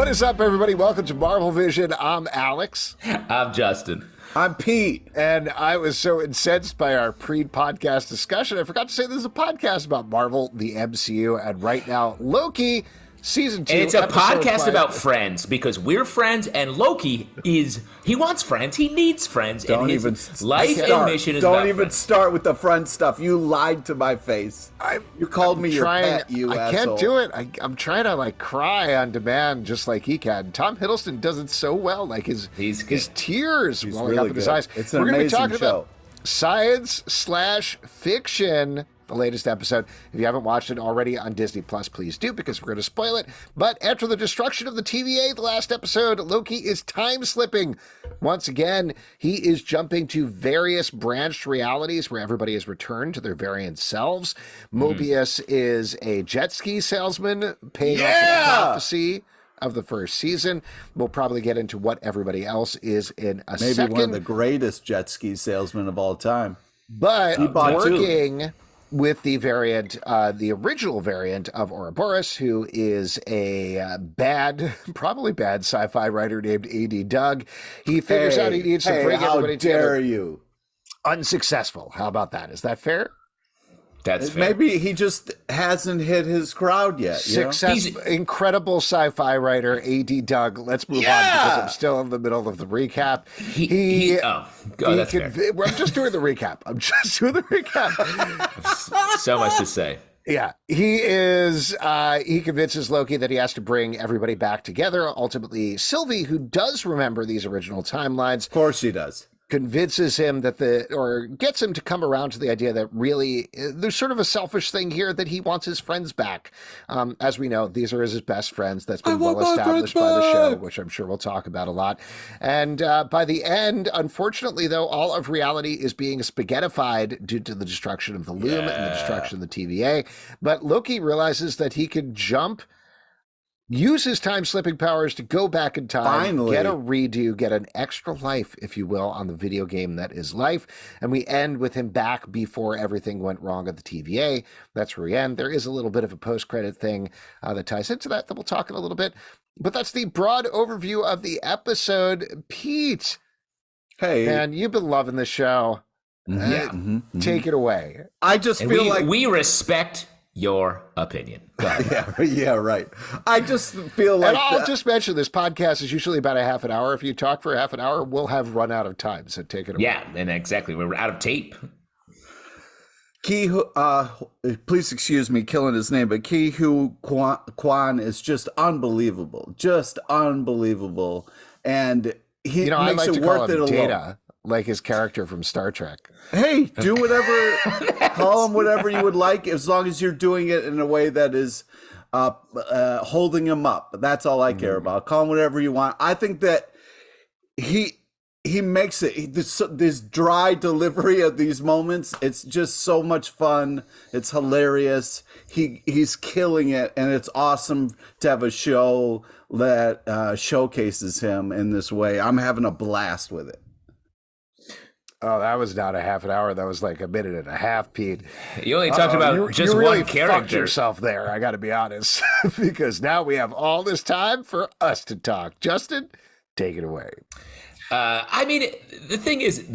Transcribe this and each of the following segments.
What is up, everybody? Welcome to Marvel Vision. I'm Alex. I'm Justin. I'm Pete. And I was so incensed by our pre-podcast discussion, I forgot to say this is a podcast about Marvel, the MCU, and right now, Loki, Season 2. And it's a podcast 5. about friends, because we're friends, and Loki he wants friends, he needs friends, and his life and mission is about Don't even friends. start with the friend stuff. You lied to my face. You called me your pet, you I asshole. can't do it. I'm trying to cry on demand just like he can. Tom Hiddleston does it so well. His tears welling really up in his good. eyes. It's an We're going to be amazing talking show. about science/fiction, the latest episode. If you haven't watched it already on Disney Plus, please do, because we're going to spoil it. But after the destruction of the TVA, the last episode, Loki is time slipping. Once again, he is jumping to various branched realities where everybody is returned to their variant selves. Mobius is a jet ski salesman paying off the prophecy of the first season. We'll probably get into what everybody else is in a second. Maybe one of the greatest jet ski salesmen of all time. But working with the variant, the original variant of Oroborus, who is a probably bad sci-fi writer named A.D. Doug. He figures out he needs to bring everybody together. How dare you? Unsuccessful. How about that? Is that fair? That's fair. Maybe he just hasn't hit his crowd yet. Successful, incredible sci-fi writer A.D. Doug. Let's move on because I'm still in the middle of the recap. That's fair. I'm just doing the recap. So much to say. Yeah, he convinces Loki that he has to bring everybody back together. Ultimately, Sylvie, who does remember these original timelines, Of course she does. convinces him gets him to come around to the idea that really there's sort of a selfish thing here, that he wants his friends back. As we know, these are his best friends. That's been well established by the show, which I'm sure we'll talk about a lot. And by the end, unfortunately, though, all of reality is being spaghettified due to the destruction of the Loom and the destruction of the TVA. But Loki realizes that he can use his time-slipping powers to go back in time, get a redo, get an extra life, if you will, on the video game that is life. And we end with him back before everything went wrong at the TVA. That's where we end. There is a little bit of a post-credit thing that ties into that we'll talk in a little bit. But that's the broad overview of the episode. Pete, hey, man, you've been loving the show. Take it away. I just feel like we respect your opinion. yeah, right. I just feel like, and I'll just mention, this podcast is usually about a half an hour. If you talk for a half an hour, we'll have run out of time. So take it away. Yeah, and exactly. We're out of tape. Please excuse me killing his name, but Kwan is just unbelievable. And he I makes like it to call worth him it alone. Data, like his character from Star Trek. Hey, do whatever, call him whatever you would like, as long as you're doing it in a way that is holding him up. That's all I care about. Call him whatever you want. I think that he makes it, this dry delivery of these moments, it's just so much fun. It's hilarious. He's killing it, and it's awesome to have a show that showcases him in this way. I'm having a blast with it. Oh, that was not a half an hour. That was like a minute and a half, Pete. You only talked about just you really one character. Fucked yourself there, I got to be honest, because now we have all this time for us to talk. Justin, take it away. I mean, the thing is,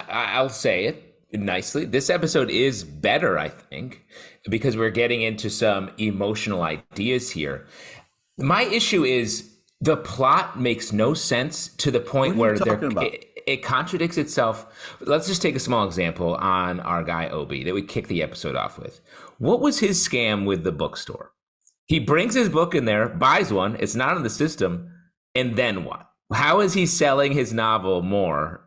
I'll say it nicely. This episode is better, I think, because we're getting into some emotional ideas here. My issue is the plot makes no sense to the point where it contradicts itself. Let's just take a small example on our guy Obi that we kicked the episode off with. What was his scam with the bookstore? He brings his book in there, buys one, it's not in the system, and then what? How is he selling his novel more?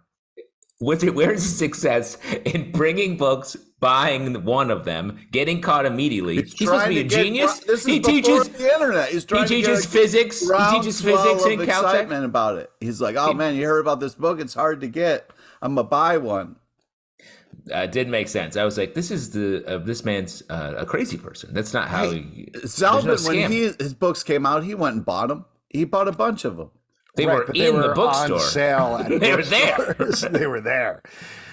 Where's his success in bringing books, buying one of them, getting caught immediately? He's supposed to be a genius. He teaches the internet. He teaches physics. He teaches physics in Caltech. Excitement about it. He's like, "Oh man, you heard about this book? It's hard to get. I'm gonna buy one." Didn't make sense. I was like, this man's a crazy person. That's not how he. Zalman, when his books came out, he went and bought them. He bought a bunch of them. They were in the bookstore. On sale at they were there. They were there.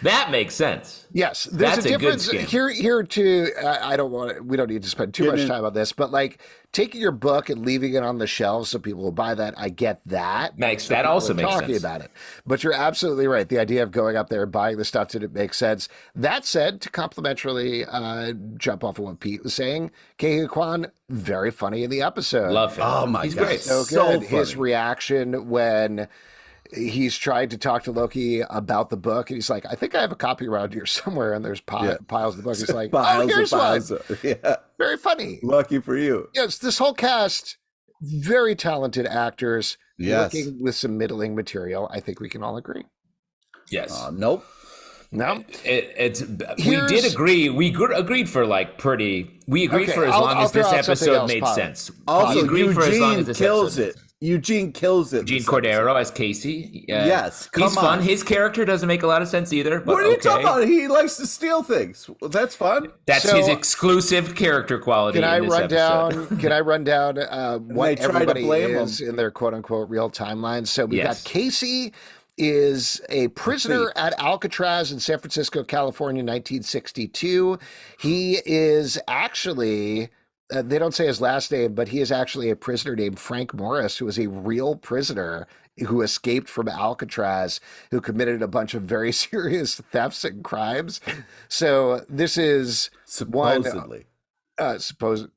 That makes sense. Yes, there's That's a difference good scam. here too. We don't need to spend too much time on this, but like taking your book and leaving it on the shelves so people will buy that. I get that. That also makes talking sense. about it. But you're absolutely right. The idea of going up there and buying the stuff didn't make sense. That said, to complimentarily jump off of what Pete was saying, Kang Kwan, very funny in the episode. Love him. Oh my He's God. great. So So good. funny. His reaction when he's trying to talk to Loki about the book, and he's like, I think I have a copy around here somewhere, and there's piles of the book. He's like, oh, here's one. Yeah. Very funny. Lucky for you. Yes, this whole cast, very talented actors, Yes. working with some middling material. I think we can all agree. Yes. Nope. No? We did agree. We agreed for like pretty. We agreed for as long as this episode made sense. Also, we agreed for as long as Eugene this kills episode. it. Eugene kills it. Gene Cordero as Casey. Yes, come he's fun. on. His character doesn't make a lot of sense either. But What are you talking about? He likes to steal things. Well, that's fun. That's So- his exclusive character quality. Can I in this run episode. down? Can I run down what they try to everybody blame is in their quote unquote real timelines? So we Yes. got Casey is a prisoner at Alcatraz in San Francisco, California, 1962. He is actually. They don't say his last name, but he is actually a prisoner named Frank Morris, who is a real prisoner who escaped from Alcatraz, who committed a bunch of very serious thefts and crimes. So this is Supposedly.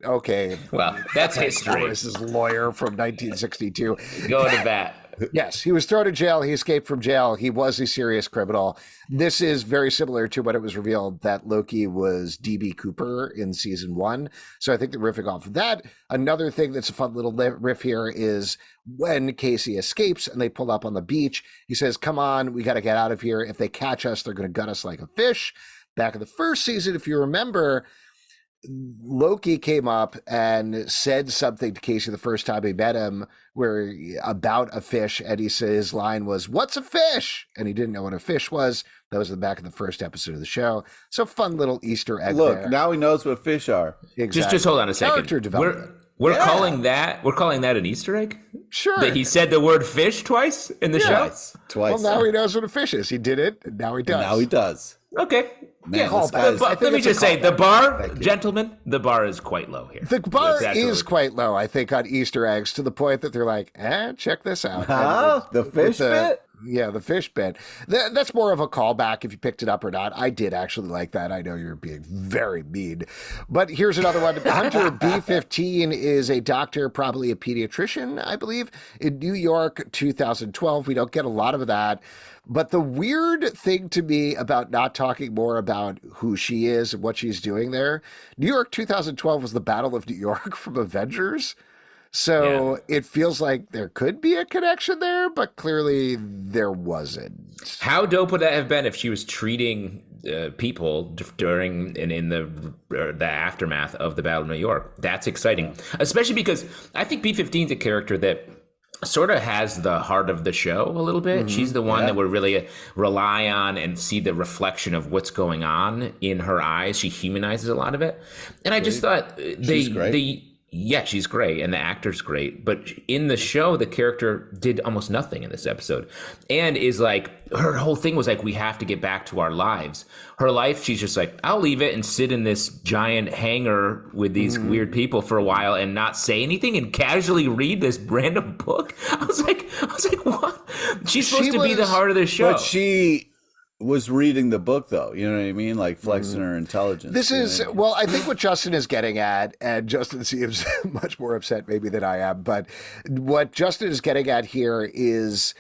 okay. Well, that's history. Morris's lawyer from 1962. Go to bat. Yes, he was thrown in jail. He escaped from jail. He was a serious criminal. This is very similar to when it was revealed that Loki was D.B. Cooper in season 1. So I think they're riffing off of that. Another thing that's a fun little riff here is when Casey escapes and they pull up on the beach, he says, come on, we got to get out of here. If they catch us, they're going to gut us like a fish. Back in the first season, if you remember, Loki came up and said something to Casey the first time he met him about a fish, and he said his line was, what's a fish? And he didn't know what a fish was. That was in the back of the first episode of the show. So fun little Easter egg Look, there. now he knows what fish are. Exactly. Just hold on a second. Character development. We're calling that an Easter egg? Sure. That he said the word fish twice in the show? Twice. Well, now he knows what a fish is. He did it, and now he does. Now he does. Okay. Man, yeah, this guy is- I think let me it's a just say, callback. the bar, gentlemen, the bar is quite low here. The bar That's is what- quite low, I think, on Easter eggs, to the point that they're like, check this out. Huh? And The fish bit? Yeah, the fish bit. That's more of a callback if you picked it up or not. I did actually like that. I know you're being very mean. But here's another one. Hunter B15 is a doctor, probably a pediatrician, I believe, in New York, 2012. We don't get a lot of that. But the weird thing to me about not talking more about who she is and what she's doing there, New York 2012 was the Battle of New York from Avengers. So it feels like there could be a connection there, but clearly there wasn't. How dope would that have been if she was treating people during and in the aftermath of the Battle of New York? That's exciting, especially because I think B-15 is a character that sort of has the heart of the show a little bit. She's the one that we really rely on and see the reflection of what's going on in her eyes. She humanizes a lot of it. And I just thought she's great and the actor's great. But in the show, the character did almost nothing in this episode and is like, her whole thing was like, we have to get back to our lives. Her life, she's just like, I'll leave it and sit in this giant hangar with these weird people for a while and not say anything and casually read this random book. I was like, what? She's supposed to be the heart of the show. But she was reading the book, though. You know what I mean? Like flexing her intelligence. This you know is, what I mean? well, I think what Justin is getting at, and Justin seems much more upset maybe than I am, but what Justin is getting at here is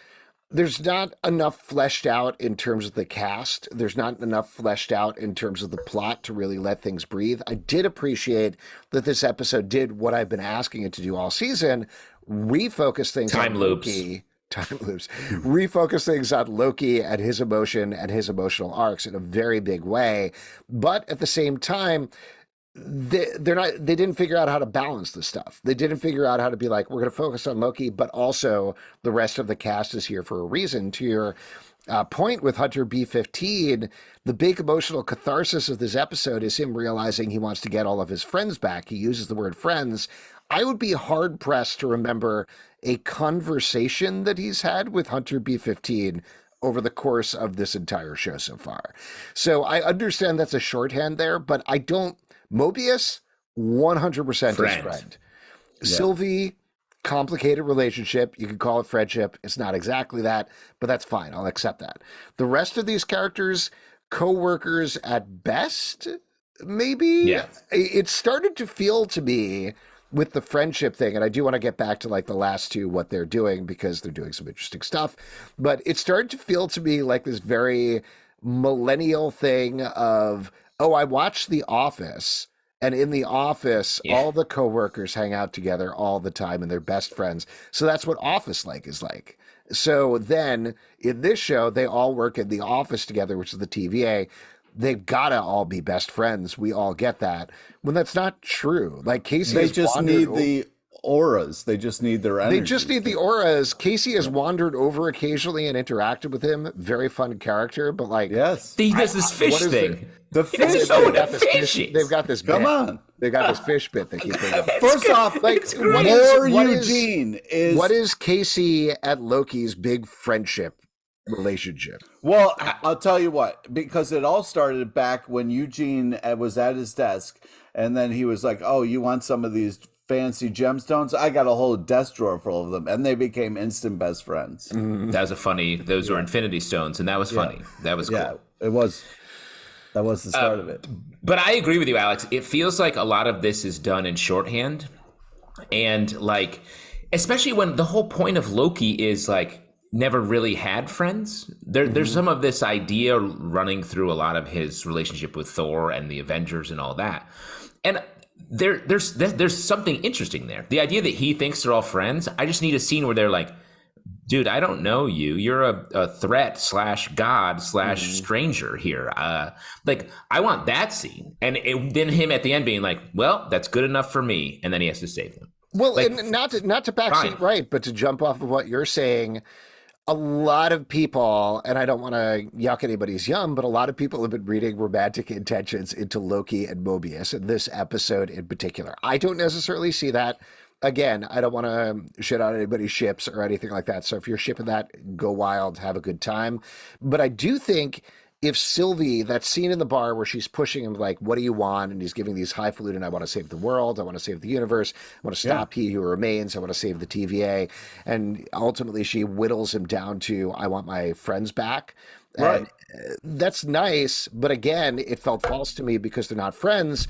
there's not enough fleshed out in terms of the cast. There's not enough fleshed out in terms of the plot to really let things breathe. I did appreciate that this episode did what I've been asking it to do all season, refocus things Time on loops. Loki. Time loops. Refocus things on Loki and his emotion and his emotional arcs in a very big way. But at the same time, they didn't figure out how to balance the stuff. They didn't figure out how to be like, we're going to focus on Loki, but also the rest of the cast is here for a reason. To your point with Hunter B15, the big emotional catharsis of this episode is him realizing he wants to get all of his friends back. He uses the word friends. I would be hard pressed to remember a conversation that he's had with Hunter B15 over the course of this entire show so far. So I understand that's a shorthand there, but I don't. Mobius, 100% his friend. Sylvie, complicated relationship. You could call it friendship. It's not exactly that, but that's fine. I'll accept that. The rest of these characters, co-workers at best, maybe. Yeah. It started to feel to me with the friendship thing, and I do want to get back to like the last two, what they're doing, because they're doing some interesting stuff. But it started to feel to me like this very millennial thing of, oh, I watched The Office. And in The Office, all the coworkers hang out together all the time and they're best friends. So that's what Office Like is like. So then in this show, they all work in the office together, which is the TVA. They've got to all be best friends. We all get that. When that's not true. Like Casey, they just need the auras. They just need their energy. They just need the auras. Casey has wandered over occasionally and interacted with him. Very fun character, but like, yes, he does this fish thing. The fish. They've got this. Come on. They got this fish bit they keep bringing up. First off, like what is Casey at Loki's big friendship relationship? Well, I'll tell you what, because it all started back when Eugene was at his desk, and then he was like, "Oh, you want some of these fancy gemstones? I got a whole desk drawer full of them," and they became instant best friends. Mm-hmm. That was a funny. Those were Infinity Stones, and that was funny. That was cool. Yeah, it was. That was the start of it. But I agree with you, Alex. It feels like a lot of this is done in shorthand. And like, especially when the whole point of Loki is like never really had friends. There's some of this idea running through a lot of his relationship with Thor and the Avengers and all that. And there's something interesting there. The idea that he thinks they're all friends. I just need a scene where they're like, dude, I don't know you. You're a threat / god / stranger here. Like, I want that scene. And then him at the end being like, well, that's good enough for me. And then he has to save them. Well, like, and not to backseat right, but to jump off of what you're saying, a lot of people, and I don't want to yuck anybody's yum, but a lot of people have been reading romantic intentions into Loki and Mobius, and this episode in particular. I don't necessarily see that. Again, I don't want to shit on anybody's ships or anything like that. So if you're shipping that, go wild, have a good time. But I do think if Sylvie, that scene in the bar where she's pushing him like, what do you want? And he's giving these highfalutin, I want to save the world. I want to save the universe. I want to stop he who remains. I want to save the TVA. And ultimately she whittles him down to, I want my friends back. Right. And that's nice. But again, it felt false to me because they're not friends.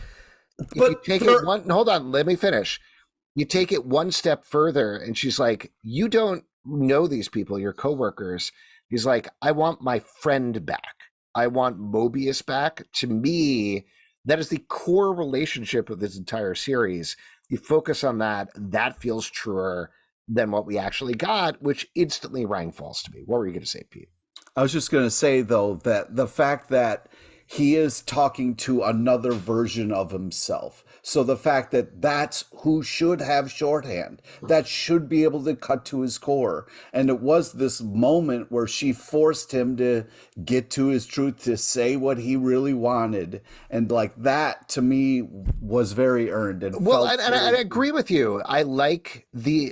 If you take it one, hold on, let me finish. You take it one step further and she's like, you don't know these people, your coworkers. He's like, I want my friend back. I want Mobius back. To me, that is the core relationship of this entire series. You focus on that, that feels truer than what we actually got, which instantly rang false to me. What were you going to say, Pete? I was just going to say, though, that the fact that he is talking to another version of himself. So the fact that that's who should have shorthand, that should be able to cut to his core. And it was this moment where she forced him to get to his truth, to say what he really wanted. And like that, to me, was very earned. And I agree with you. I like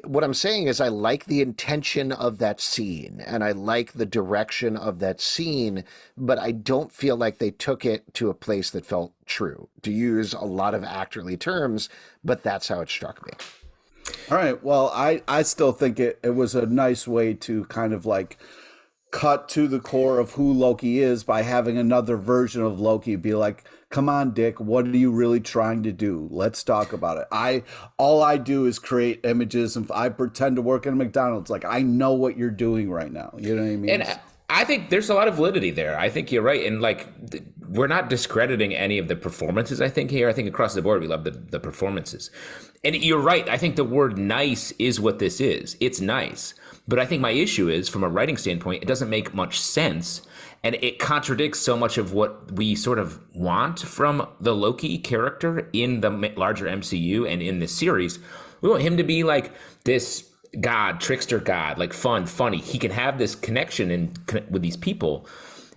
what I'm saying is I like the intention of that scene and I like the direction of that scene, but I don't feel like they took it to a place that felt true, to use a lot of actorly terms, but that's how it struck me. All right. Well, I still think it was a nice way to kind of like cut to the core of who Loki is by having another version of Loki be like, come on, Dick, what are you really trying to do? Let's talk about it. All I do is create images and I pretend to work at a McDonald's. Like, I know what you're doing right now. You know what I mean? And I think there's a lot of validity there. I think you're right. And like, we're not discrediting any of the performances, I think, here. I think across the board, we love the performances. And you're right. I think the word nice is what this is. It's nice. But I think my issue is, from a writing standpoint, it doesn't make much sense. And it contradicts so much of what we sort of want from the Loki character in the larger MCU and in this series. We want him to be like this god, trickster god, like funny. He can have this connection with these people.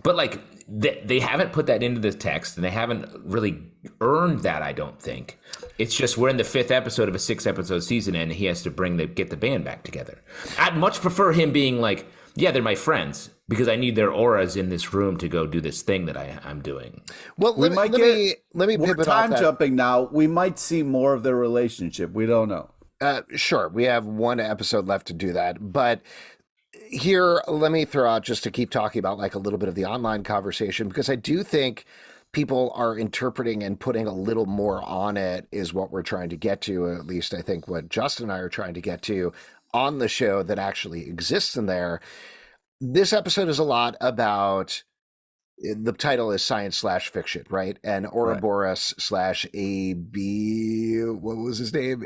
But like, they haven't put that into the text, and they haven't really earned that, I don't think. It's just we're in the 5th episode of a 6-episode season, and he has to get the band back together. I'd much prefer him being like, yeah, they're my friends, because I need their auras in this room to go do this thing that I'm doing. Well, let me pivot off time that. Jumping now. We might see more of their relationship. We don't know. Sure, we have one episode left to do that, but here, let me throw out just to keep talking about like a little bit of the online conversation, because I do think people are interpreting and putting a little more on it is what we're trying to get to. At least I think what Justin and I are trying to get to on the show that actually exists in there. This episode is a lot about, the title is science/fiction, right? And Oroborus slash AB, what was his name?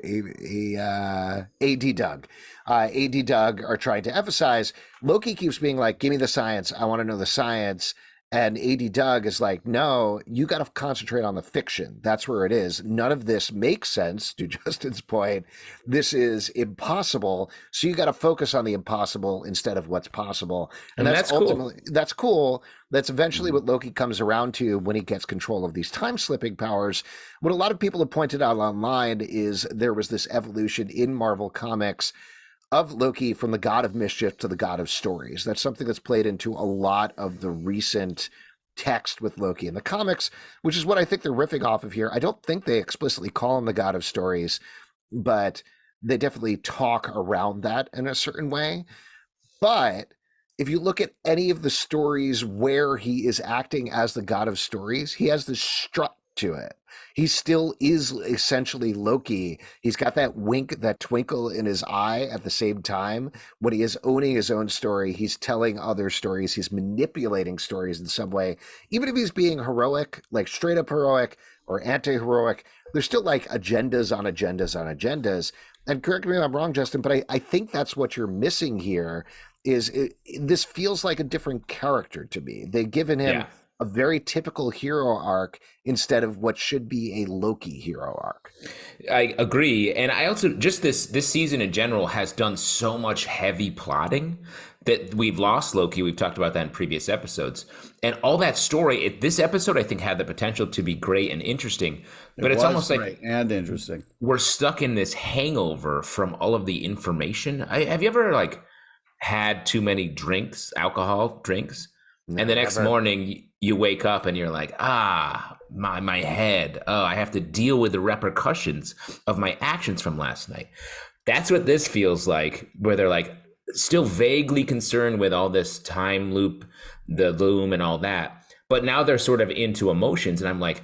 AD Doug. AD Doug are trying to emphasize, Loki keeps being like, give me the science. I want to know the science. And AD Doug is like, no, you got to concentrate on the fiction. That's where it is. None of this makes sense, to Justin's point. This is impossible. So you got to focus on the impossible instead of what's possible. And that's ultimately, cool. That's cool. That's eventually what Loki comes around to when he gets control of these time slipping powers. What a lot of people have pointed out online is there was this evolution in Marvel Comics of Loki from the god of mischief to the god of stories. That's something that's played into a lot of the recent text with Loki in the comics, which is what I think they're riffing off of here. I don't think they explicitly call him the god of stories, but they definitely talk around that in a certain way. But if you look at any of the stories where he is acting as the god of stories, he has this strut to it. He still is essentially Loki. He's got that wink, that twinkle in his eye at the same time. When he is owning his own story, he's telling other stories. He's manipulating stories in some way. Even if he's being heroic, like straight up heroic or anti-heroic, there's still like agendas on agendas on agendas. And correct me if I'm wrong, Justin, but I think that's what you're missing here is this feels like a different character to me. They've given him a very typical hero arc instead of what should be a Loki hero arc. I agree. And I also, just this season in general has done so much heavy plotting that we've lost Loki. We've talked about that in previous episodes. And all that story, this episode, I think, had the potential to be great and interesting. But it's almost like and interesting. We're stuck in this hangover from all of the information. Have you ever like had too many drinks, alcohol drinks? No, and the next morning you wake up and you're like, my head. Oh, I have to deal with the repercussions of my actions from last night. That's what this feels like, where they're like still vaguely concerned with all this time loop, the loom and all that. But now they're sort of into emotions. And I'm like,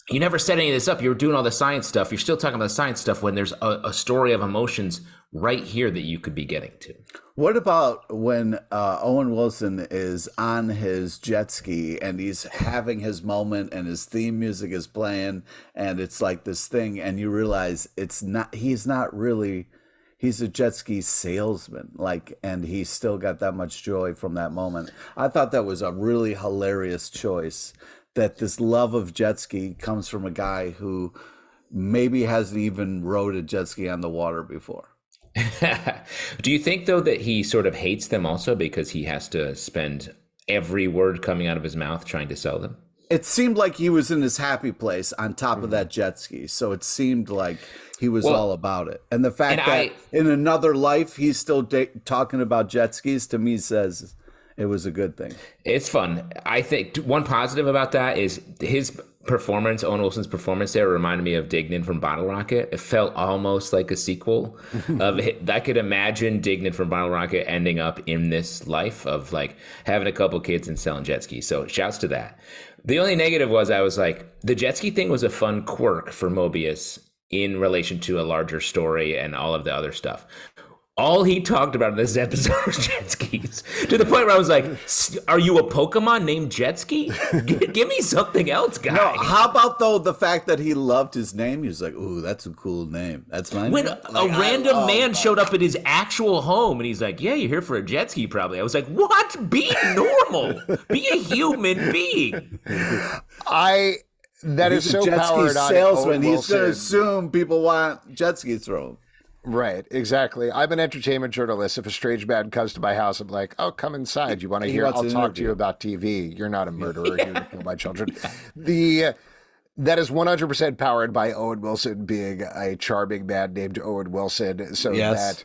you never set any of this up. You're doing all the science stuff. You're still talking about the science stuff when there's a story of emotions right here that you could be getting to. What about when Owen Wilson is on his jet ski and he's having his moment and his theme music is playing and it's like this thing and you realize he's not really, he's a jet ski salesman, like, and he's still got that much joy from that moment. I thought that was a really hilarious choice, that this love of jet ski comes from a guy who maybe hasn't even rode a jet ski on the water before. Do you think, though, that he sort of hates them also because he has to spend every word coming out of his mouth trying to sell them? It seemed like he was in his happy place on top of that jet ski. So it seemed like he was all about it. And the fact that in another life, he's still talking about jet skis, to me says it was a good thing. It's fun. I think one positive about that is his performance, Owen Wilson's performance there reminded me of Dignan from Bottle Rocket. It felt almost like a sequel of it. I could imagine Dignan from Bottle Rocket ending up in this life of like having a couple kids and selling jet skis. So shouts to that. The only negative was I was like, the jet ski thing was a fun quirk for Mobius in relation to a larger story and all of the other stuff. All he talked about in this episode was jet skis, to the point where I was like, are you a Pokemon named Jetski? Give me something else, guy. No, how about, though, the fact that he loved his name? He was like, ooh, that's a cool name. That's my name. When a random man showed up at his actual home, and he's like, yeah, you're here for a jet ski, probably. I was like, what? Be normal. Be a human being. That is so powered on salesman. He's going to assume people want jet skis from him. Right, exactly. I'm an entertainment journalist. If a strange man comes to my house, I'm like, oh, come inside. You want to hear? I'll talk to you about TV. You're not a murderer. You don't kill my children. That is 100% powered by Owen Wilson being a charming man named Owen Wilson. So that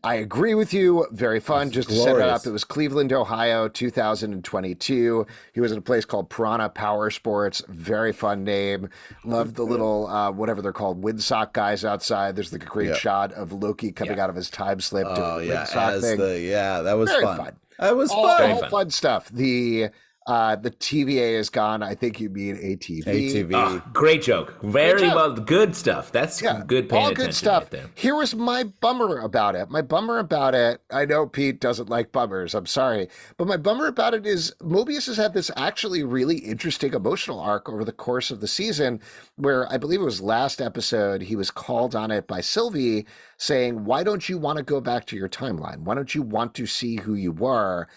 I agree with you. Very fun. Just to set it up, glorious. it was Cleveland, Ohio, 2022. He was in a place called Piranha Power Sports. Very fun name. Loved the little, whatever they're called, windsock guys outside. There's like a great Yeah. shot of Loki coming out of his time slip doing Oh the yeah, windsock as thing. that was Very fun. fun. That was All, fun. all fun stuff. The TVA is gone. I think you mean ATV. ATV. Oh, great joke. Very joke. well. Good stuff. That's Yeah, good paying all attention good stuff. right there. Here was my bummer about it. My bummer about it, I know Pete doesn't like bummers, I'm sorry. But my bummer about it is Mobius has had this actually really interesting emotional arc over the course of the season where I believe it was last episode, he was called on it by Sylvie saying, why don't you want to go back to your timeline? Why don't you want to see who you were?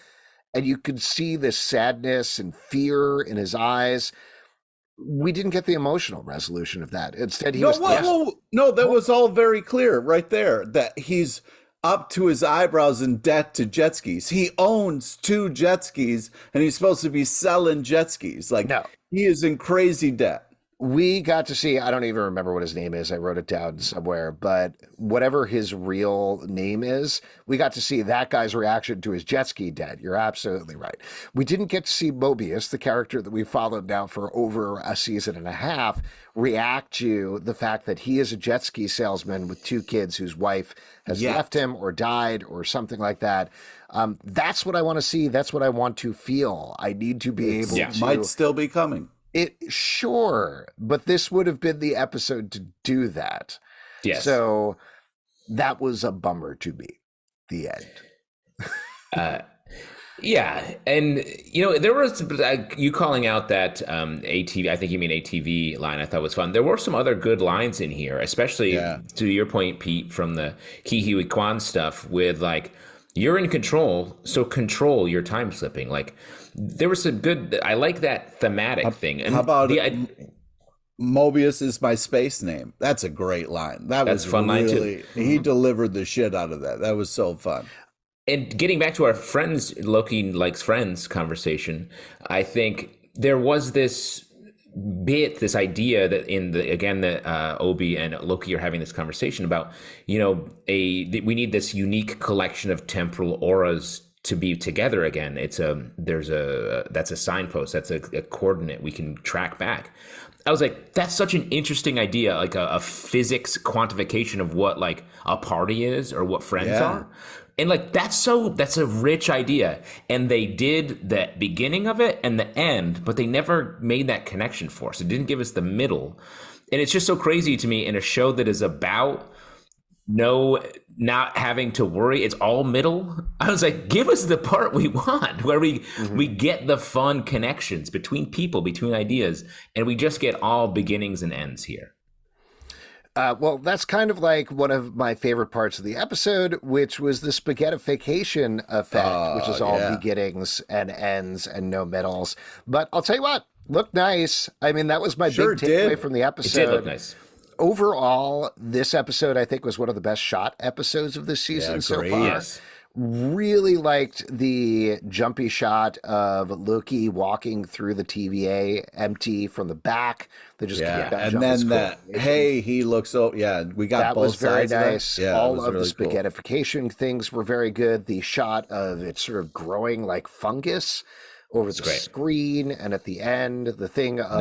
And you could see this sadness and fear in his eyes. We didn't get the emotional resolution of that. Instead, he was That was all very clear right there. That he's up to his eyebrows in debt to jet skis. He owns 2 jet skis, and he's supposed to be selling jet skis. Like No. he is in crazy debt. We got to see, I don't even remember what his name is. I wrote it down somewhere, but whatever his real name is, we got to see that guy's reaction to his jet ski debt. You're absolutely right. We didn't get to see Mobius, the character that we followed now for over a season and a half, react to the fact that he is a jet ski salesman with 2 kids whose wife has left him or died or something like that. That's what I want to see. That's what I want to feel. I need to be able to. Might still be coming. Sure, but this would have been the episode to do that. Yes. So that was a bummer to me. The end. Yeah, and there was you calling out that ATV. I think you mean ATV line. I thought was fun. There were some other good lines in here, especially to your point, Pete, from the Kihiwi Kwan stuff with like, you're in control, so control your time slipping. Like there was some good. I like that thematic thing. And how about Mobius is my space name? That's a great line. That's was fun line too. He delivered the shit out of that. That was so fun. And getting back to our friends, Loki likes friends conversation, I think there was this idea that that Obi and Loki are having this conversation about, we need this unique collection of temporal auras to be together again. That's a signpost. That's a coordinate we can track back. I was like, that's such an interesting idea, like a physics quantification of what like a party is or what friends are. And like, that's a rich idea. And they did the beginning of it and the end, but they never made that connection for us. It didn't give us the middle. And it's just so crazy to me in a show that is about not having to worry. It's all middle. I was like, give us the part we want where we get the fun connections between people, between ideas, and we just get all beginnings and ends here. Well, that's kind of like one of my favorite parts of the episode, which was the spaghettification effect, which is all beginnings and ends and no middles. But I'll tell you what, looked nice. I mean, that was my big takeaway from the episode. It did look nice. Overall, this episode, I think, was one of the best shot episodes of this season so far. Yes. Really liked the jumpy shot of Loki walking through the TVA empty from the back. They just kept that and jump. then that he looks so we got that both was very sides nice. Of that. All of really the spaghettification things were very good. The shot of it sort of growing like fungus over the screen, and at the end, the thing of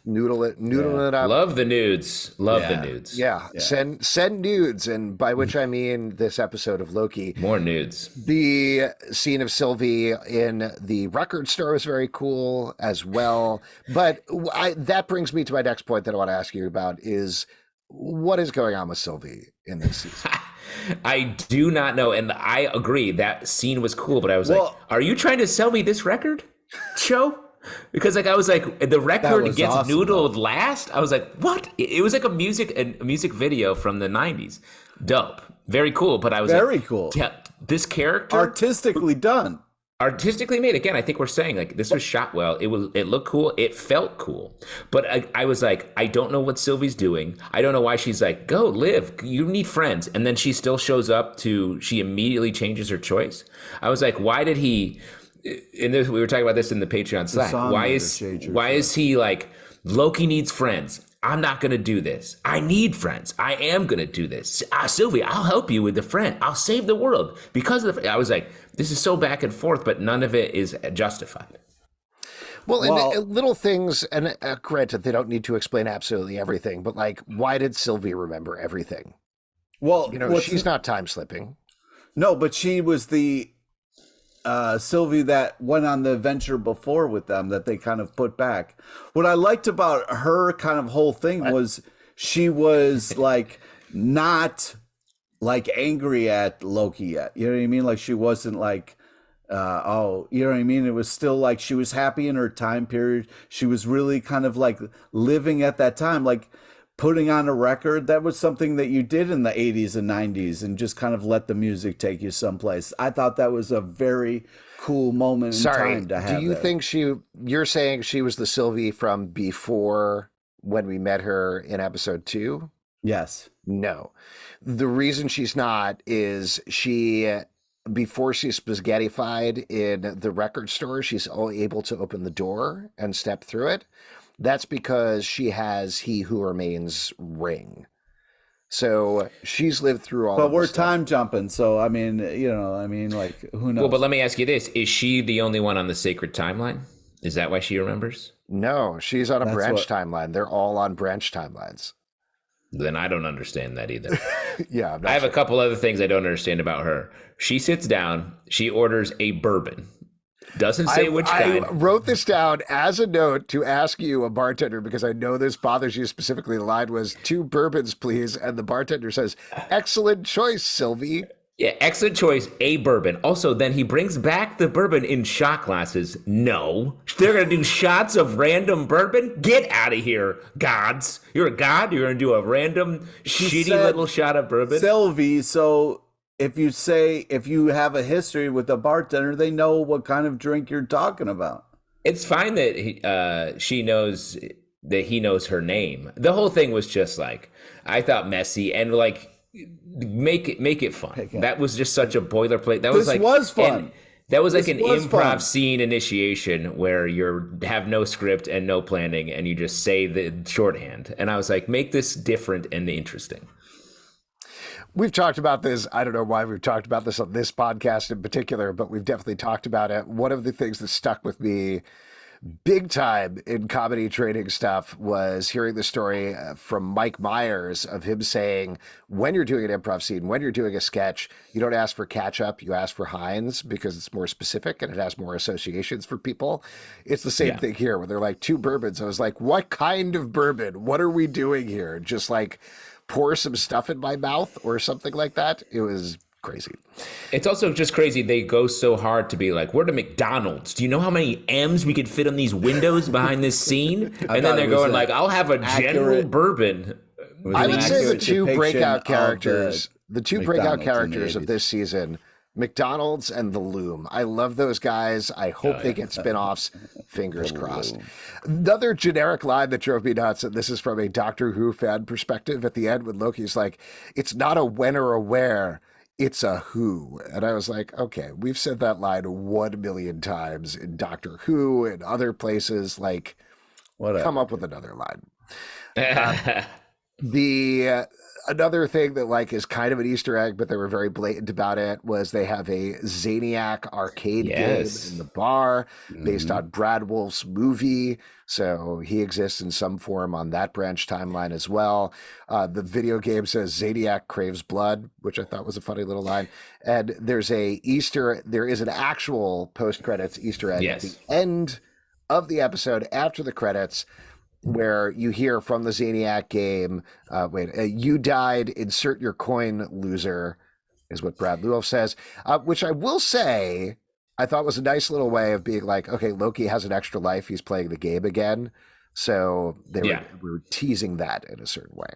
noodling it up. Love the nudes. Love the nudes. Yeah. Send nudes, and by which I mean this episode of Loki. More nudes. The scene of Sylvie in the record store was very cool as well. But that brings me to my next point that I want to ask you about is what is going on with Sylvie in this season? I do not know, and I agree that scene was cool, but I was like, are you trying to sell me this record show? Because like I was like, the record gets awesome, noodled last. I was like, what? It was like a music video from the 90s. Dope, very cool. But I was very like, cool. This character artistically done, artistically made. Again, I think we're saying like this was shot well. It looked cool. It felt cool. But I was like, I don't know what Sylvie's doing. I don't know why she's like, go live. You need friends, and then she still shows up she immediately changes her choice. I was like, why did he? In this, we were talking about this in the Patreon Slack. Why is he like, Loki needs friends? I'm not going to do this. I need friends. I am going to do this. Sylvie, I'll help you with the friend. I'll save the world. Because of I was like, this is so back and forth, but none of it is justified. Well, and little things, and granted, they don't need to explain absolutely everything, but like, why did Sylvie remember everything? Well, she's not time slipping. No, but she was the Sylvie that went on the adventure before with them that they kind of put back. What I liked about her kind of whole thing was she was like not like angry at Loki yet. You know what I mean? Like she wasn't like, you know what I mean? It was still like she was happy in her time period. She was really kind of like living at that time, like putting on a record. That was something that you did in the 80s and 90s and just kind of let the music take you someplace. I thought that was a very cool moment in time to have. Do you think you're saying she was the Sylvie from before when we met her in episode 2? Yes. No. The reason she's not is before she's spaghettified in the record store, she's able to open the door and step through it. That's because she has He Who Remains ring. So she's lived through all but we're time jumping. So, I mean, like, who knows? Well, but let me ask you this. Is she the only one on the sacred timeline? Is that why she remembers? No, she's on a branch timeline. They're all on branch timelines. Then I don't understand that either. Yeah. I have a couple other things I don't understand about her. She sits down. She orders a bourbon. Doesn't say which kind. I wrote this down as a note to ask you, a bartender, because I know this bothers you specifically. The line was 2 bourbons, please. And the bartender says, excellent choice, Sylvie. Yeah, excellent choice, a bourbon. Also, then he brings back the bourbon in shot glasses. No. They're going to do shots of random bourbon? Get out of here, gods. You're a god? You're going to do a random shitty little shot of bourbon? Sylvie, so if you have a history with the bartender, they know what kind of drink you're talking about. It's fine that she knows that he knows her name. The whole thing was just like, I thought messy and like, make it fun. That was just such a boilerplate. That was fun. That was like an improv scene initiation where you have no script and no planning and you just say the shorthand. And I was like, make this different and interesting. We've talked about this. I don't know why we've talked about this on this podcast in particular, but we've definitely talked about it. One of the things that stuck with me big time in comedy training stuff was hearing the story from Mike Myers of him saying, when you're doing an improv scene, when you're doing a sketch, you don't ask for ketchup, you ask for Heinz because it's more specific and it has more associations for people. It's the same thing here where they're like 2 bourbons. I was like, what kind of bourbon? What are we doing here? Just like pour some stuff in my mouth or something like that. It was crazy. It's also just crazy. They go so hard to be like, we're to McDonald's. Do you know how many M's we could fit on these windows behind this scene? And then they're going like, I'll have a general bourbon. I would say the 2 breakout characters, of this season, McDonald's and the Loom. I love those guys. I hope they get spinoffs. Fingers crossed. Another generic line that drove me nuts, and this is from a Doctor Who fan perspective at the end when Loki's like, it's not a when or a where, it's a who. And I was like, okay, we've said that line 1 million times in Doctor Who and other places. Like, come up with another line. Another thing that like is kind of an Easter egg, but they were very blatant about it, was they have a Zaniac arcade game in the bar based on Brad Wolf's movie. So he exists in some form on that branch timeline as well. The video game says Zaniac craves blood, which I thought was a funny little line. And there is an actual post-credits Easter egg at the end of the episode after the credits, where you hear from the Zaniac game, you died, insert your coin, loser, is what Brad Wolf says, which I will say I thought was a nice little way of being like, okay, Loki has an extra life. He's playing the game again. So they were teasing that in a certain way.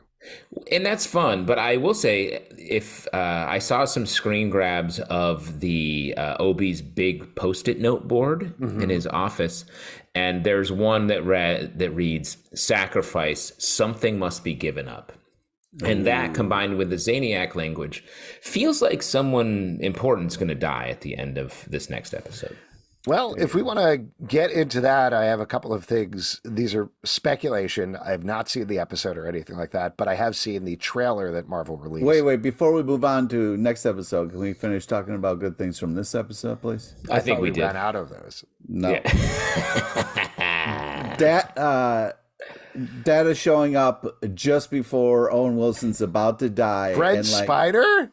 And that's fun. But I will say, if I saw some screen grabs of the Obi's big Post-it note board in his office, and there's one that reads, sacrifice, something must be given up. And that combined with the Zaniac language feels like someone important's going to die at the end of this next episode. Well, if we want to get into that, I have a couple of things. These are speculation. I have not seen the episode or anything like that, but I have seen the trailer that Marvel released. Wait. Before we move on to next episode, can we finish talking about good things from this episode, please? I think we ran did. out of those. No. Yeah. Data showing up just before Owen Wilson's about to die. Brent and Spider?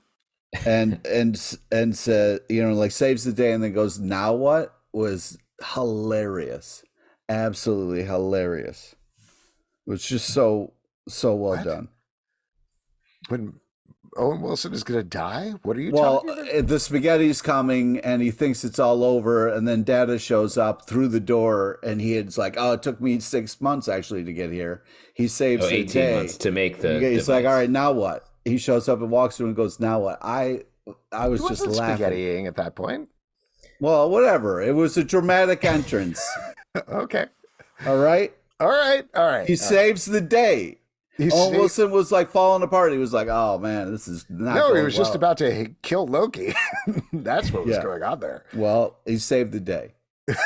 and said, saves the day and then goes, now what? Was hilarious. Absolutely hilarious. It was just so well done. When Owen Wilson is going to die? What are you talking about? The spaghetti's coming and he thinks it's all over, and then Data shows up through the door and it's like, oh, it took me 6 months actually to get here. He saves the 18 day. months to make the He's device. like, all right, now what? He shows up and walks through and goes, now what? I was He just wasn't laughing. spaghettiing at that point. Well, whatever. It was a dramatic entrance. Okay. All right. All right. He saves the day. Owen Wilson was like falling apart. He was like, "Oh man, this is not." No, he going was just well." about to kill Loki. That's what was Yeah. going on there. Well, he saved the day. And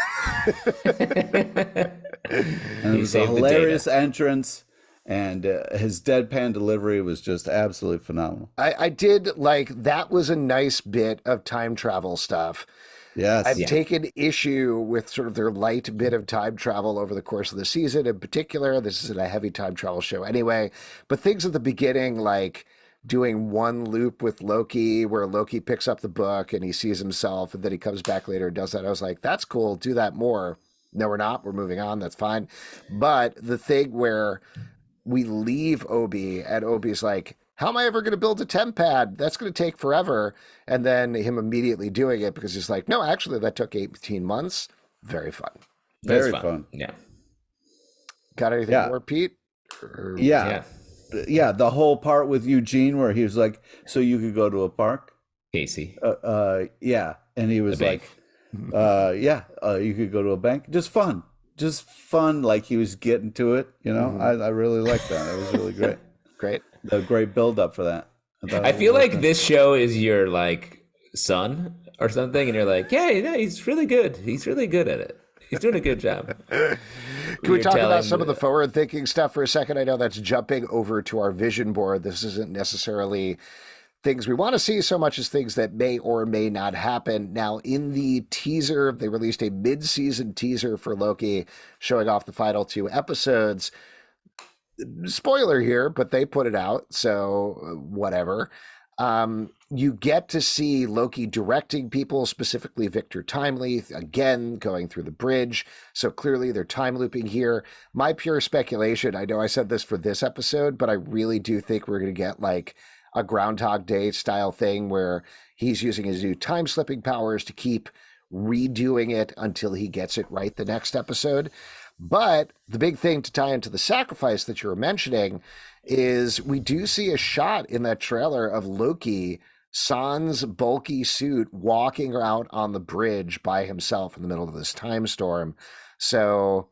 it was a saved the hilarious entrance, and his deadpan delivery was just absolutely phenomenal. I did like that was a nice bit of time travel stuff. Yes. I've taken issue with sort of their light bit of time travel over the course of the season in particular. This isn't a heavy time travel show anyway, but things at the beginning, like doing one loop with Loki where Loki picks up the book and he sees himself and then he comes back later and does that. I was like, that's cool. Do that more. No, we're not. We're moving on. That's fine. But the thing where we leave Obi and Obi's like, how am I ever going to build a temp pad? That's going to take forever. And then him immediately doing it because he's like, no, actually, that took 18 months. Very fun. Very fun. Yeah. Got anything Yeah. more, Pete? Yeah. The whole part with Eugene where he was like, so you could go to a park? Casey. Yeah. And he was The like, bank. you could go to a bank. Just fun. Like he was getting to it. I really liked that. It was really great. Great. A great build up for that. I feel like this show is your like son or something, and you're like, yeah, he's really good. He's really good at it. He's doing a good job. Can we talk about some of the forward-thinking stuff for a second? I know that's jumping over to our vision board. This isn't necessarily things we want to see so much as things that may or may not happen. Now, in the teaser, they released a mid-season teaser for Loki showing off the final 2 episodes. Spoiler here, but they put it out, so whatever. You get to see Loki directing people, specifically Victor Timely, again, going through the bridge. So clearly they're time looping here. My pure speculation, I know I said this for this episode, but I really do think we're going to get like a Groundhog Day style thing where he's using his new time slipping powers to keep redoing it until he gets it right the next episode. But the big thing to tie into the sacrifice that you were mentioning is we do see a shot in that trailer of Loki, sans bulky suit, walking out on the bridge by himself in the middle of this time storm. So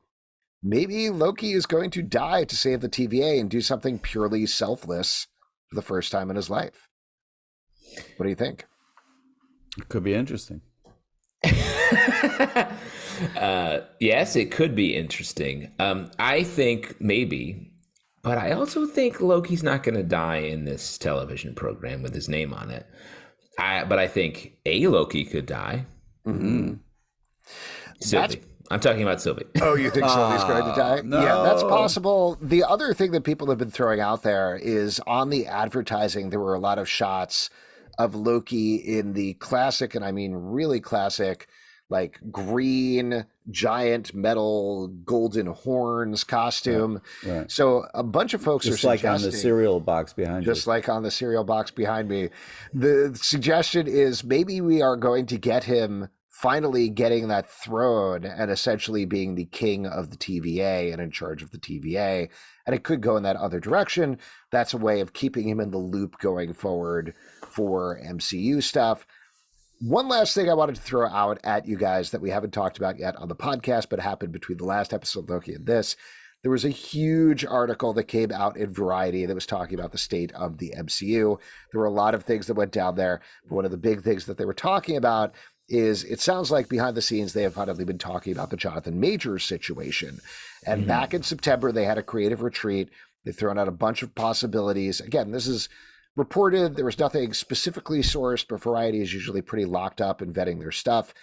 maybe Loki is going to die to save the TVA and do something purely selfless for the first time in his life. What do you think? It could be interesting. Yes, it could be interesting. I think maybe, but I also think Loki's not going to die in this television program with his name on it. But I think a Loki could die. Mm-hmm. Sylvie. I'm talking about Sylvie. Oh, you think Sylvie's going to die? No. Yeah, that's possible. The other thing that people have been throwing out there is on the advertising, there were a lot of shots of Loki in the classic, and I mean really classic, like green giant metal golden horns costume. Right. So a bunch of folks Just are like on suggesting, the cereal box behind just you. like on the cereal box behind me. The suggestion is maybe we are going to get him finally getting that throne and essentially being the king of the TVA and in charge of the TVA. And it could go in that other direction. That's a way of keeping him in the loop going forward for MCU stuff. One last thing I wanted to throw out at you guys that we haven't talked about yet on the podcast, but happened between the last episode, Loki, and this. There was a huge article that came out in Variety that was talking about the state of the MCU. There were a lot of things that went down there, but one of the big things that they were talking about is it sounds like behind the scenes they have finally been talking about the Jonathan Majors situation. And back in September, they had a creative retreat. They've thrown out a bunch of possibilities. Again, this is reported. There was nothing specifically sourced, but Variety is usually pretty locked up in vetting their stuff.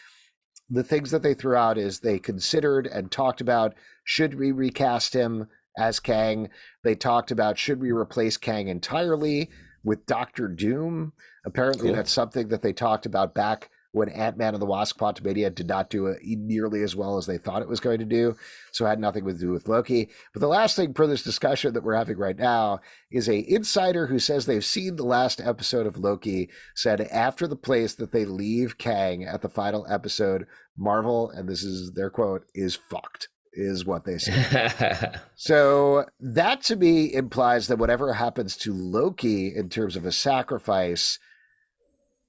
The things that they threw out is they considered and talked about, should we recast him as Kang? They talked about, should we replace Kang entirely with Doctor Doom? Apparently that's something that they talked about back when Ant-Man and the Wasp: Quantumania did not do it nearly as well as they thought it was going to do. So it had nothing to do with Loki. But the last thing for this discussion that we're having right now is a insider who says they've seen the last episode of Loki, said after the place that they leave Kang at the final episode, Marvel, and this is their quote, is fucked, is what they say. So that to me implies that whatever happens to Loki in terms of a sacrifice,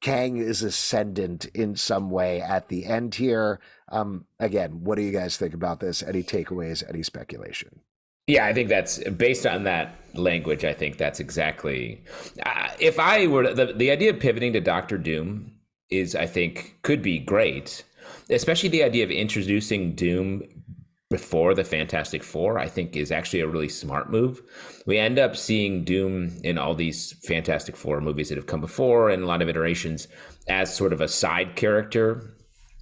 Kang is ascendant in some way at the end here. Again, what do you guys think about this? Any takeaways, any speculation? Yeah, I think that's based on that language. I think that's exactly. If I were the idea of pivoting to Doctor Doom is, I think, could be great, especially the idea of introducing Doom before the Fantastic Four, I think is actually a really smart move. We end up seeing Doom in all these Fantastic Four movies that have come before and a lot of iterations as sort of a side character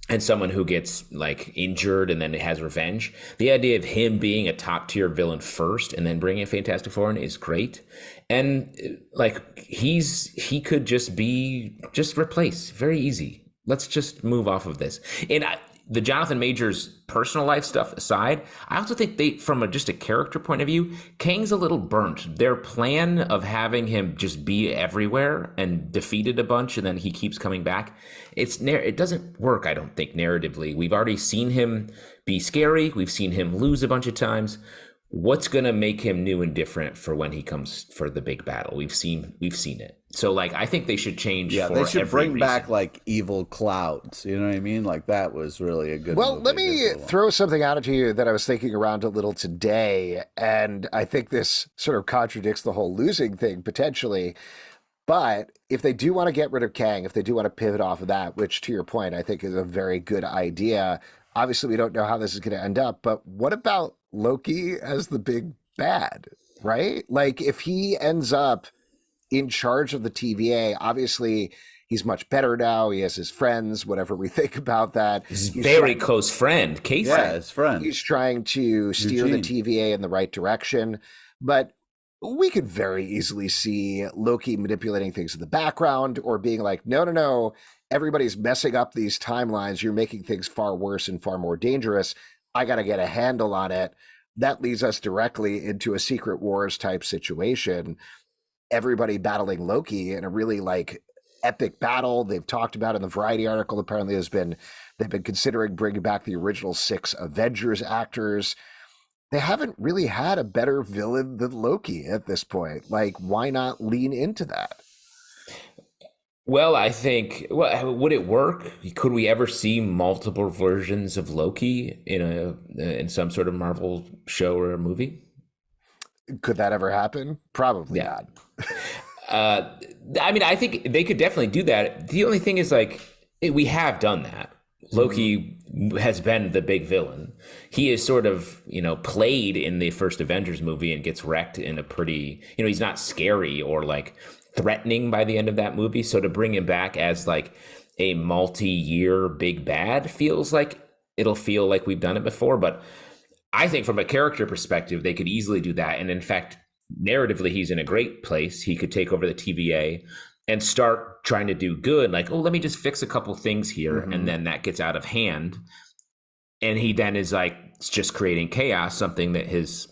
and someone who gets like injured and then has revenge. The idea of him being a top tier villain first and then bringing a Fantastic Four in is great. And like he could just replace very easy. Let's just move off of this. And the Jonathan Majors personal life stuff aside, I also think from just a character point of view, Kang's a little burnt. Their plan of having him just be everywhere and defeated a bunch and then he keeps coming back, it doesn't work, I don't think, narratively. We've already seen him be scary. We've seen him lose a bunch of times. What's going to make him new and different for when he comes for the big battle? We've seen it. So like, I think they should change. Yeah, they should bring back like evil clouds. You know what I mean? Like that was really a good. Well, let me throw something out at you that I was thinking around a little today, and I think this sort of contradicts the whole losing thing potentially. But if they do want to get rid of Kang, if they do want to pivot off of that, which to your point, I think is a very good idea. Obviously, we don't know how this is going to end up, but what about Loki as the big bad, right? Like if he ends up in charge of the TVA, obviously he's much better now. He has his friends, whatever we think about that. He's very close friend, Casey. Yeah, his friend. He's trying to steer the TVA in the right direction. But we could very easily see Loki manipulating things in the background or being like, no, everybody's messing up these timelines. You're making things far worse and far more dangerous. I got to get a handle on it. That leads us directly into a Secret Wars type situation. Everybody battling Loki in a really like epic battle. They've talked about in the Variety article, apparently they've been considering bringing back the original 6 Avengers actors. They haven't really had a better villain than Loki at this point. Like, why not lean into that? Well, I think, would it work? Could we ever see multiple versions of Loki in some sort of Marvel show or a movie? Could that ever happen? Probably not. I mean, I think they could definitely do that. The only thing is, like, we have done that. Loki has been the big villain. He is sort of, played in the first Avengers movie and gets wrecked in a pretty, he's not scary or like threatening by the end of that movie. So to bring him back as like a multi-year big bad feels like it'll feel like we've done it before. But I think from a character perspective, they could easily do that. And in fact, narratively, he's in a great place. He could take over the TVA and start trying to do good. Like, let me just fix a couple things here. Mm-hmm. And then that gets out of hand. And he then is like just creating chaos, something that is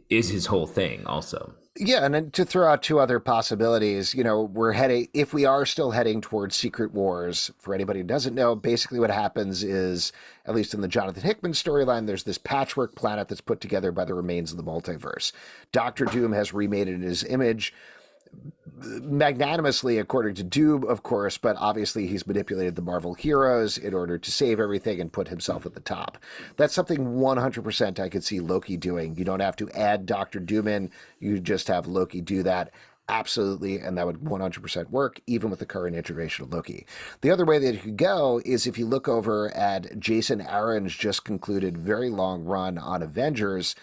his whole thing also. Yeah, and then to throw out 2 other possibilities, if we are still heading towards Secret Wars, for anybody who doesn't know, basically what happens is, at least in the Jonathan Hickman storyline, there's this patchwork planet that's put together by the remains of the multiverse. Dr. Doom has remade it in his image, magnanimously according to Doom, of course, but obviously he's manipulated the Marvel heroes in order to save everything and put himself at the top. That's something 100% I could see Loki doing. You don't have to add Dr. Doom in. You just have Loki do that Absolutely, and that would 100% work, even with the current iteration of Loki. The other way that it could go is if you look over at Jason Aaron's just concluded very long run on Avengers.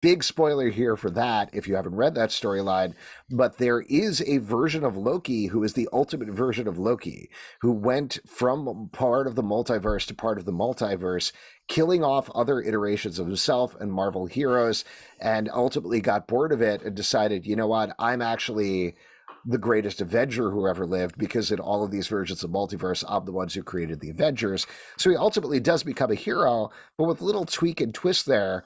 Big spoiler here for that if you haven't read that storyline, but there is a version of Loki who is the ultimate version of Loki, who went from part of the multiverse to part of the multiverse, killing off other iterations of himself and Marvel heroes, and ultimately got bored of it and decided, you know what, I'm actually the greatest Avenger who ever lived, because in all of these versions of multiverse, I'm the ones who created the Avengers. So he ultimately does become a hero, but with a little tweak and twist there.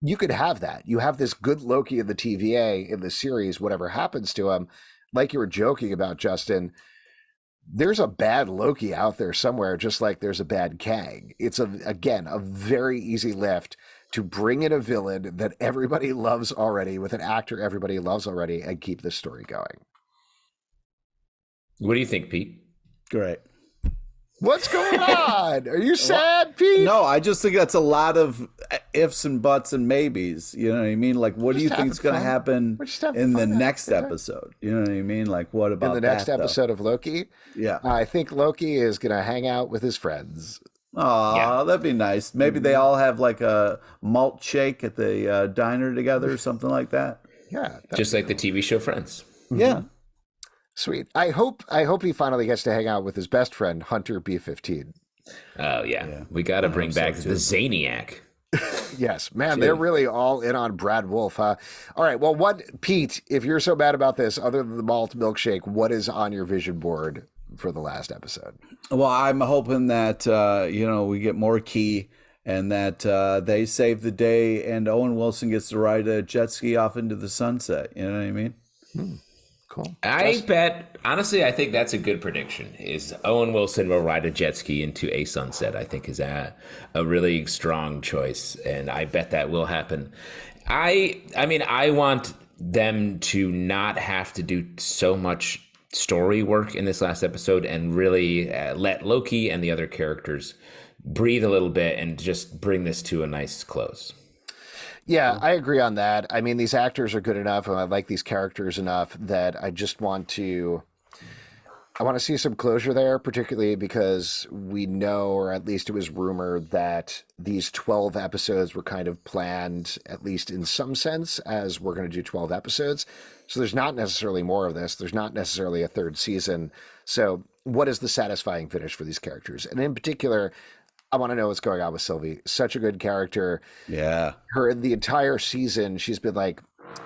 You could have that. You have this good Loki in the TVA in the series, whatever happens to him. Like you were joking about, Justin, there's a bad Loki out there somewhere, just like there's a bad Kang. It's, again, a very easy lift to bring in a villain that everybody loves already with an actor everybody loves already and keep this story going. What do you think, Pete? Great. What's going on? Are you sad, Pete? No, I just think that's a lot of ifs and buts and maybes. You know what I mean? Like, what do you think is going to happen in the next episode? You know what I mean? Like, what about in the next episode of Loki? Yeah. I think Loki is going to hang out with his friends. Oh, that'd be nice. Maybe they all have like a malt shake at the diner together or something like that. Yeah. Just like the TV show Friends. Yeah. Sweet. I hope he finally gets to hang out with his best friend, Hunter B-15. Oh, yeah. We got to bring back the Zaniac. Yes, man, they're really all in on Brad Wolf, huh? All right, well, Pete, if you're so mad about this, other than the malt milkshake, what is on your vision board for the last episode? Well, I'm hoping that, we get more Key and that they save the day and Owen Wilson gets to ride a jet ski off into the sunset. You know what I mean? Cool. I think that's a good prediction, is Owen Wilson will ride a jet ski into a sunset. I think is a really strong choice, and I bet that will happen. I mean, I want them to not have to do so much story work in this last episode and really let Loki and the other characters breathe a little bit and just bring this to a nice close. Yeah, I agree on that. I mean, these actors are good enough, and I like these characters enough that I want to see some closure there, particularly because we know, or at least it was rumored, that these 12 episodes were kind of planned, at least in some sense, as we're going to do 12 episodes. So there's not necessarily more of this. There's not necessarily a third season. So what is the satisfying finish for these characters? And in particular, I want to know what's going on with Sylvie. Such a good character. Yeah. Her in the entire season, she's been like,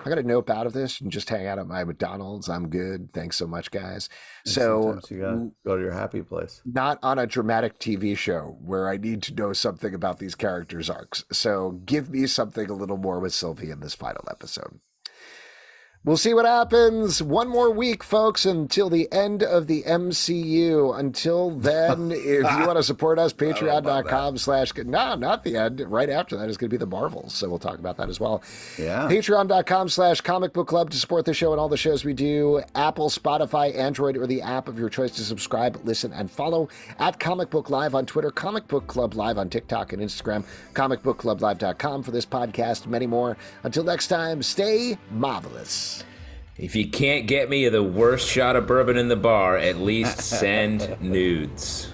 I got to nope out of this and just hang out at my McDonald's. I'm good. Thanks so much, guys. And so sometimes you gotta go to your happy place. Not on a dramatic TV show where I need to know something about these characters' arcs. So give me something a little more with Sylvie in this final episode. We'll see what happens. One more week, folks, until the end of the MCU. Until then, if you want to support us, patreon.com/. No, not the end. Right after that is going to be the Marvels. So we'll talk about that as well. Yeah. Patreon.com/comic book club to support the show and all the shows we do. Apple, Spotify, Android, or the app of your choice to subscribe, listen, and follow. At Comic Book Live on Twitter, Comic Book Club Live on TikTok and Instagram, comicbookclublive.com for this podcast, many more. Until next time, stay marvelous. If you can't get me the worst shot of bourbon in the bar, at least send nudes.